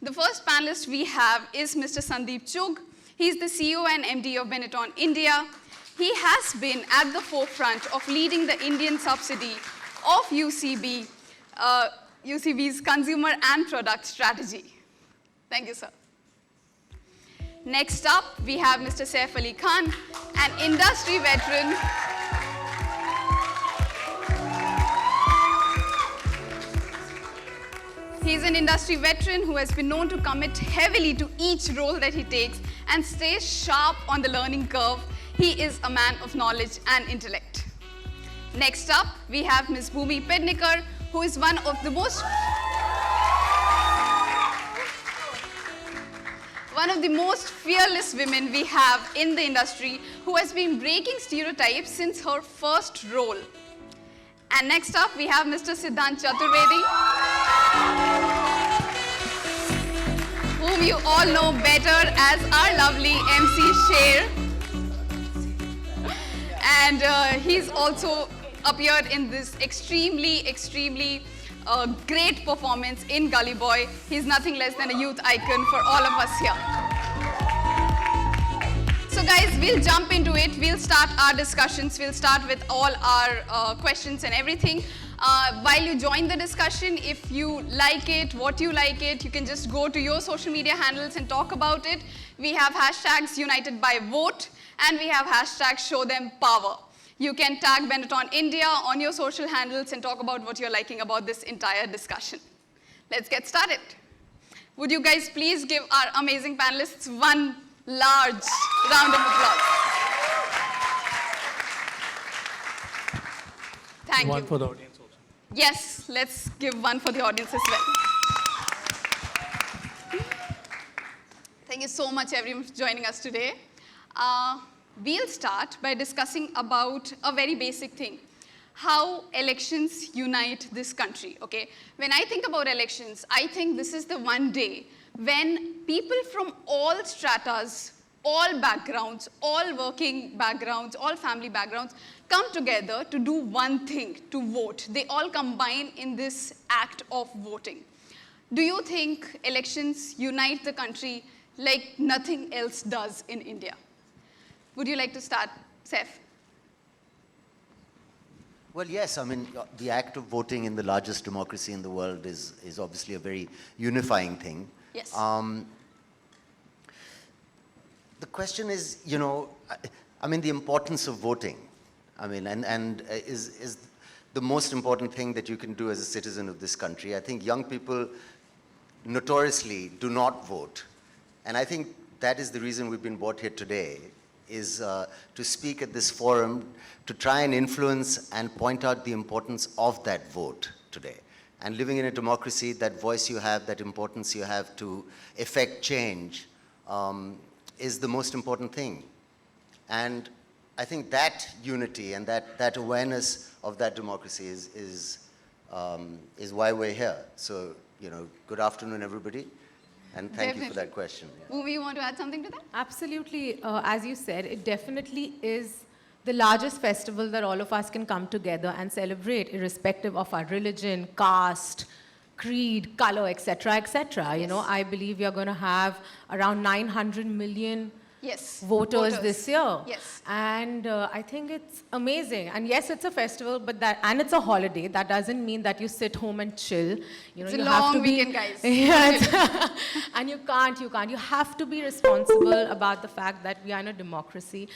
The first panelist we have is Mr. Sandeep Chugh. He's the CEO and MD of Benetton India. He has been at the forefront of leading the Indian subsidy of UCB's consumer and product strategy. Thank you, sir. Next up, we have Mr. Saif Ali Khan, an industry veteran. He's an industry veteran who has been known to commit heavily to each role that he takes and stays sharp on the learning curve. He is a man of knowledge and intellect. Next up, we have Ms. Bhumi Pednekar, who is one of the most fearless women we have in the industry, who has been breaking stereotypes since her first role. And next up, we have Mr. Sidhant Chaturvedi, whom you all know better as our lovely MC Sher. And he's also appeared in this extremely great performance in Gully Boy. He's nothing less than a youth icon for all of us here. So guys, we'll jump into it. We'll start our discussions. We'll start with all our questions and everything. While you join the discussion, if you like it, what you like it, you can just go to your social media handles and talk about it. We have hashtags United by Vote, and we have hashtags Show Them Power. You can tag Benetton India on your social handles and talk about what you're liking about this entire discussion. Let's get started. Would you guys please give our amazing panelists one large round of applause? Thank you. One for the audience also. Yes, let's give one for the audience as well. Thank you so much, everyone, for joining us today. We'll start by discussing about a very basic thing, how elections unite this country, okay? When I think about elections, I think this is the one day when people from all stratas, all backgrounds, all working backgrounds, all family backgrounds come together to do one thing, to vote. They all combine in this act of voting. Do you think elections unite the country like nothing else does in India? Would you like to start, Saif? Well, yes. I mean, the act of voting in the largest democracy in the world is obviously a very unifying thing. Yes. The question is, you know, I mean, the importance of voting. I mean, and is the most important thing that you can do as a citizen of this country. I think young people notoriously do not vote. And I think that is the reason we've been brought here today, is to speak at this forum, to try and influence and point out the importance of that vote today. And living in a democracy, that voice you have, that importance you have to effect change is the most important thing. And I think that unity and that awareness of that democracy is why we're here. So, you know, good afternoon, everybody. And thank you for that question. Yeah. Bhumi, you want to add something to that? Absolutely. As you said, it definitely is the largest festival that all of us can come together and celebrate, irrespective of our religion, caste, creed, color, etc., etc. Yes. You know, I believe we are going to have around 900 million voters this year. Yes. And I think it's amazing. And yes, it's a festival, but and it's a holiday. That doesn't mean that you sit home and chill. You know, it's you a have long to be, weekend, guys. Yeah, and you can't. You have to be responsible about the fact that we are in a democracy.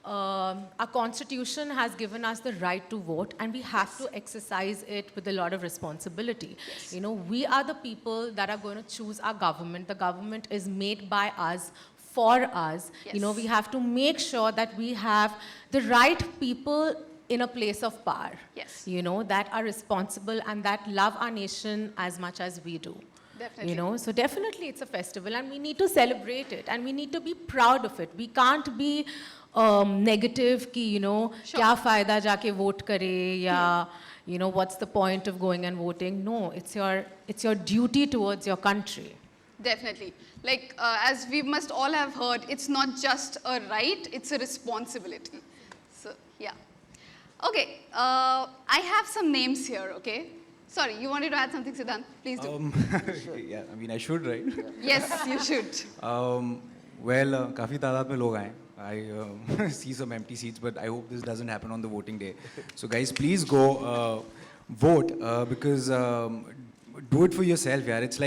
Our constitution has given us the right to vote, and we have to exercise it with a lot of responsibility. Yes. You know, we are the people that are going to choose our government. The government is made by us, for us. Yes. You know, we have to make sure that we have the right people in a place of power. Yes. You know, that are responsible and that love our nation as much as we do. Definitely. You know, so definitely it's a festival, and we need to celebrate it, and we need to be proud of it. We can't be negative ki, you know, kya fayda jaake vote kare, ya, you know, what's the point of going and voting? No, it's your duty towards your country. Definitely. Like, as we must all have heard, it's not just a right, it's a responsibility. So, yeah. Okay, I have some names here, okay? Sorry, you wanted to add something, Sidhant? Please do. Yeah, I mean, I should, right? Yes, you should. Well, काफ़ी तादाद में लोग आए. I see some empty seats, but I hope this doesn't happen on the voting day. So guys, please go vote because do it for yourself, yeah. It's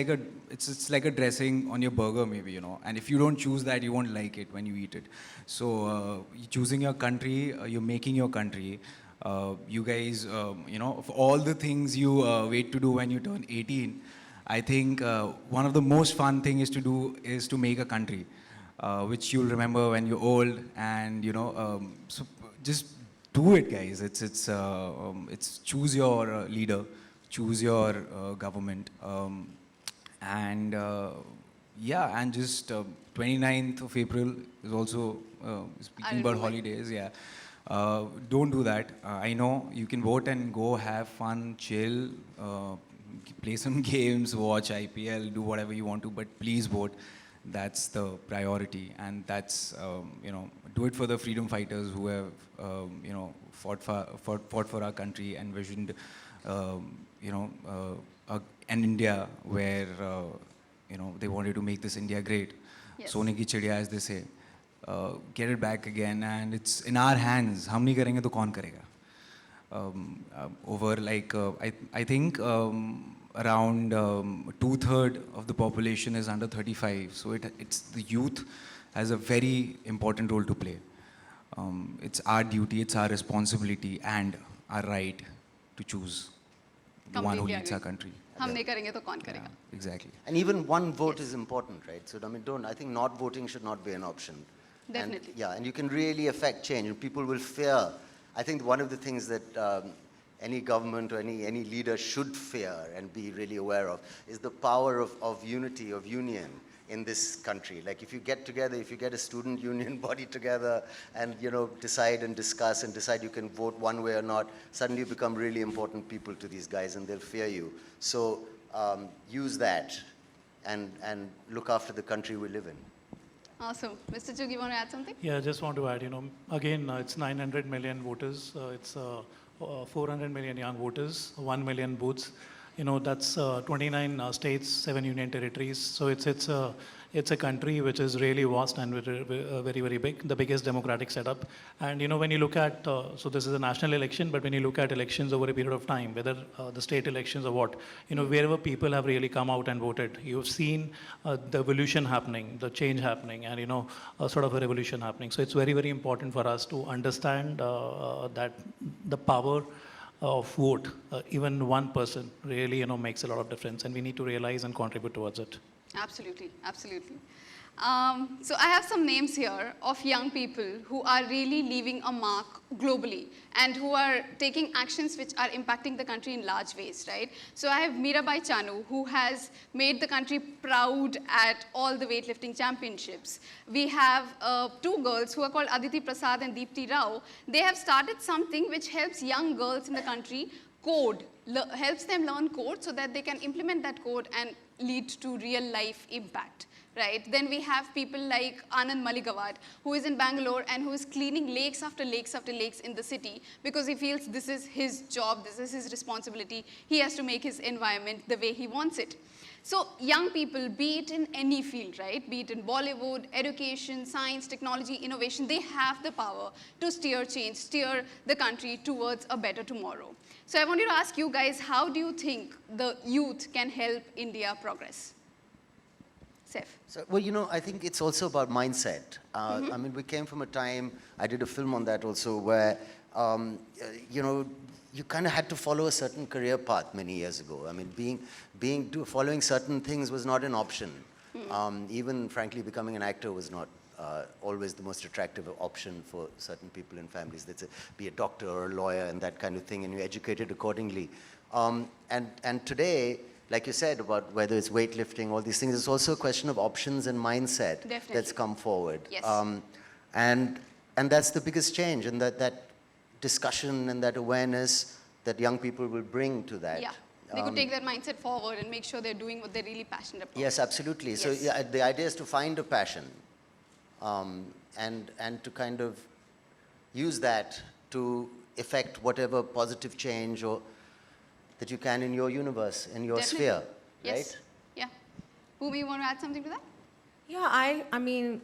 like a dressing on your burger, maybe, you know. And if you don't choose that, you won't like it when you eat it. So you're choosing your country, you're making your country. You guys, you know, of all the things you wait to do when you turn 18, I think one of the most fun thing is to make a country, which you'll remember when you're old, and you know, so just do it, guys. It's choose your leader, choose your government, and yeah, and just 29th of April is also speaking about holidays, yeah. Don't do that. I know you can vote and go have fun, chill, play some games, watch IPL, do whatever you want to, but please vote. That's the priority, and that's you know, do it for the freedom fighters who have you know, fought for our country and envisioned you know, an India where you know, they wanted to make this India great. Yes. Sone ki chidiya, as they say. Get it back again, and it's in our hands. हम नहीं करेंगे तो कौन करेगा? Over like I think around 2/3 of the population is under 35, so it's the youth has a very important role to play. It's our duty, it's our responsibility, and our right to choose the one who Completely leads our agree. country. हम नहीं करेंगे तो कौन करेगा? Exactly. And even one vote is important, right? So I think not voting should not be an option. Definitely. And, yeah, and you can really affect change. And people will fear. I think one of the things that any government or any leader should fear and be really aware of is the power of unity, of union in this country. Like if you get together, if you get a student union body together and, you know, decide and discuss and decide you can vote one way or not, suddenly you become really important people to these guys and they'll fear you. So use that and look after the country we live in. Awesome. Mr. Chug, you want to add something? Yeah, I just want to add, you know, again, it's 900 million voters, it's 400 million young voters, 1 million booths. You know, that's 29 states, 7 union territories. So it's a country which is really vast and very, very big, the biggest democratic setup. And, you know, when you look at, so this is a national election, but when you look at elections over a period of time, whether the state elections or what, you know, wherever people have really come out and voted, you've seen the evolution happening, the change happening, and, you know, sort of a revolution happening. So it's very, very important for us to understand that the power of vote, even one person really, you know, makes a lot of difference, and we need to realize and contribute towards it. Absolutely, absolutely. So I have some names here of young people who are really leaving a mark globally and who are taking actions which are impacting the country in large ways, right? So I have Mirabai Chanu, who has made the country proud at all the weightlifting championships. We have 2 girls who are called Aditi Prasad and Deepti Rao. They have started something which helps young girls in the country code, helps them learn code so that they can implement that code and lead to real life impact. Right? Then we have people like Anand Maligawad, who is in Bangalore and who is cleaning lakes after lakes after lakes in the city because he feels this is his job, this is his responsibility. He has to make his environment the way he wants it. So young people, be it in any field, right? Be it in Bollywood, education, science, technology, innovation, they have the power to steer change, steer the country towards a better tomorrow. So I wanted to ask you guys, how do you think the youth can help India progress? Saif. So, well, you know, I think it's also about mindset. I mean, we came from a time, I did a film on that also, where, you know, you kind of had to follow a certain career path many years ago. I mean, following certain things was not an option. Even, frankly, becoming an actor was not always the most attractive option for certain people and families. Let's say, be a doctor or a lawyer and that kind of thing, and you're educated accordingly. And today, like you said, about whether it's weightlifting, all these things, it's also a question of options and mindset that's come forward. Yes. And that's the biggest change, and that discussion and that awareness that young people will bring to that. Yeah, they could take that mindset forward and make sure they're doing what they're really passionate about. Yes, absolutely. Yes. So yeah, the idea is to find a passion and to kind of use that to effect whatever positive change or that you can in your universe, in your Definitely. sphere, Yes. right? Yeah. Bhumi, you want to add something to that? Yeah, I mean,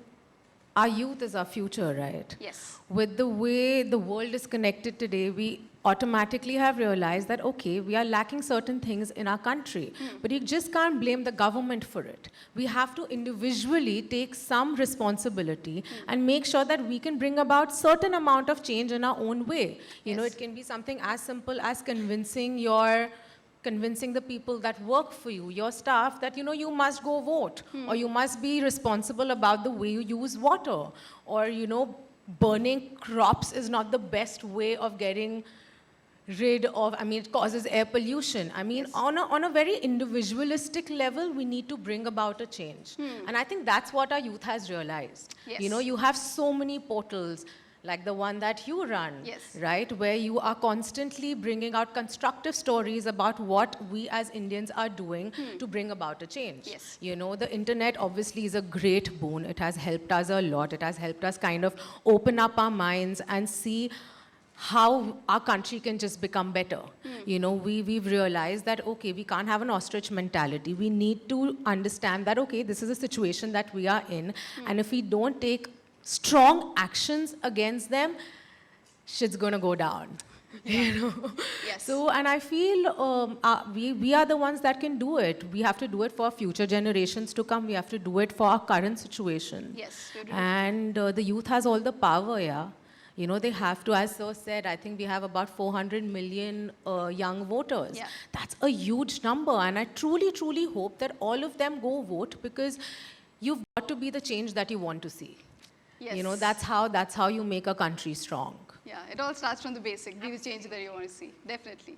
our youth is our future, right? Yes. With the way the world is connected today, we automatically have realized that, okay, we are lacking certain things in our country, but you just can't blame the government for it. We have to individually take some responsibility and make sure that we can bring about certain amount of change in our own way. You know, Yes. it can be something as simple as convincing the people that work for you, your staff, that you must go vote, or you must be responsible about the way you use water, or burning crops is not the best way of getting rid of, it causes air pollution. Yes. On a very individualistic level, we need to bring about a change. And I think that's what our youth has realized. Yes. You have so many portals, like the one that you run, Yes. right? Where you are constantly bringing out constructive stories about what we as Indians are doing to bring about a change. Yes. The internet obviously is a great boon. It has helped us a lot. It has helped us kind of open up our minds and see how our country can just become better. We've realized that, okay, we can't have an ostrich mentality. We need to understand that, okay, this is a situation that we are in, and if we don't take strong actions against them, shit's gonna go down. Yes. So, and I feel we are the ones that can do it. We have to do it for future generations to come. We have to do it for our current situation. Yes, we do. And the youth has all the power, yeah. They have to, as Sir said, I think we have about 400 million young voters. Yeah. That's a huge number. And I truly, truly hope that all of them go vote, because you've got to be the change that you want to see. Yes. That's how you make a country strong. Yeah, it all starts from the basic. Be the change that you want to see. Definitely.